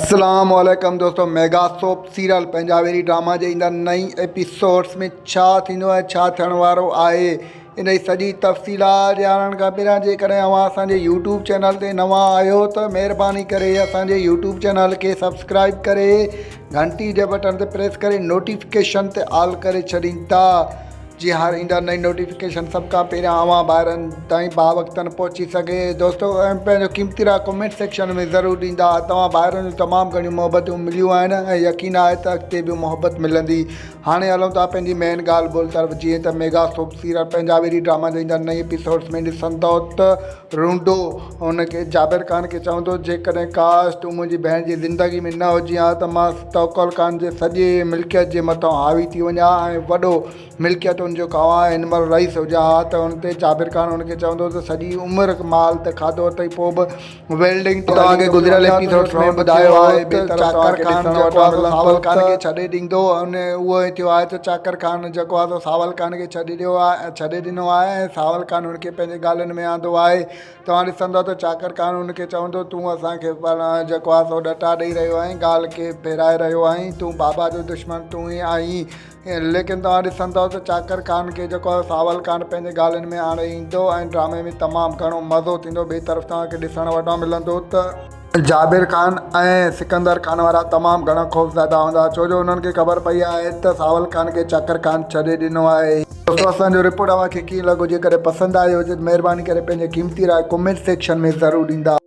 अस्सलाम वालेकुम दोस्तों। Mega soap serial Punjabi drama जे ईंदा नई एपिसोड्स में छा थींदो आहे, छा थियण वारो आहे, इन जी सॼी तफ़सीलात ॼाणण खां पहिरियां जेकॾहिं अव्हां असांजे यूट्यूब चैनल ते नवां आहियो त महिरबानी करे असांजे यूट्यूब चैनल खे सब्सक्राइब करे घंटी जे बटन ते प्रेस करे नोटिफिकेशन ते ऑल करे छॾींदा, जी हर ईंदा नई नोटिफिकेशन सब का पहिरियां अवां ॿारनि ताईं वक़्तन पहुची सके। दोस्तों पंहिंजो क़ीमती राय कमेंट सेक्शन में ज़रूरु ॾींदा। तव्हां ॿाहिरिनि जूं तमामु घणियूं मोहबतूं मिलियूं आहिनि ऐं यकीन आहे त अॻिते बि मोहबत मिलंदी। हाणे हलूं था पंहिंजी मेन ॻाल्हि ॿोल तरफ़। जीअं त mega soap serial Punjabi drama जे ईंदा नई एपिसोड्स में ॾिसंदो त रूंडो हुनखे जाबिर ख़ान खे चवंदो, जेकॾहिं काश तूं मुंहिंजी भेण जी ज़िंदगी में न हुजी हा त मां तवक्कुल ख़ान जे सॼे मिल्कियत जे मथां हावी थी वञा ऐं वॾो मिल्कियत जो कवा हिन महिल रईस हुजा हा। त हुन ते जाबिर ख़ान हुनखे चवंदो त सॼी उमिरि माल त खाधो अथई, पोइ बि वेल्डिंग तव्हांखे गुज़िरियल एपिसोड्स में ॿुधायो आहे त चाकर ख़ान जेको आहे सावल ख़ान खे छॾे ॾींदो। उन उहो ई थियो आहे त चाकर ख़ान जेको आहे सावल ख़ान खे छॾे ॾिनो आहे ऐं सावल ख़ान हुनखे पंहिंजे ॻाल्हियुनि में आंदो आहे। तव्हां ॾिसंदो त चाकर ख़ान हुनखे चवंदो, तूं असांखे जेको आहे सो ॾटा ॾेई रहियो आहीं, ॻाल्हि खे फेराए रहियो आहीं, तूं बाबा जो दुश्मन तूं ई आहीं। लेकिन तव्हां ॾिसंदो त चाकर ख़ान खे जेको आहे सावल ख़ान पंहिंजे ॻाल्हियुनि में आणे ईंदो ऐं ड्रामे में तमामु घणो मज़ो थींदो। ॿिए तरफ़ तव्हांखे ॾिसण वटि मिलंदो त जाबिर ख़ान ऐं सिकंदर ख़ान वारा तमामु घणा ख़ौफ़ज़दा हूंदा, छो जो उन्हनि खे ख़बर पई आहे त सावल ख़ान खे चाकर ख़ान छॾे ॾिनो आहे। दोस्तों असांजो रिपोर्ट अव्हांखे कीअं लॻो, जेकॾहिं पसंदि आयो हुजे त महिरबानी करे पंहिंजे क़ीमती राय कमेंट सेक्शन में ज़रूरु ॾींदा।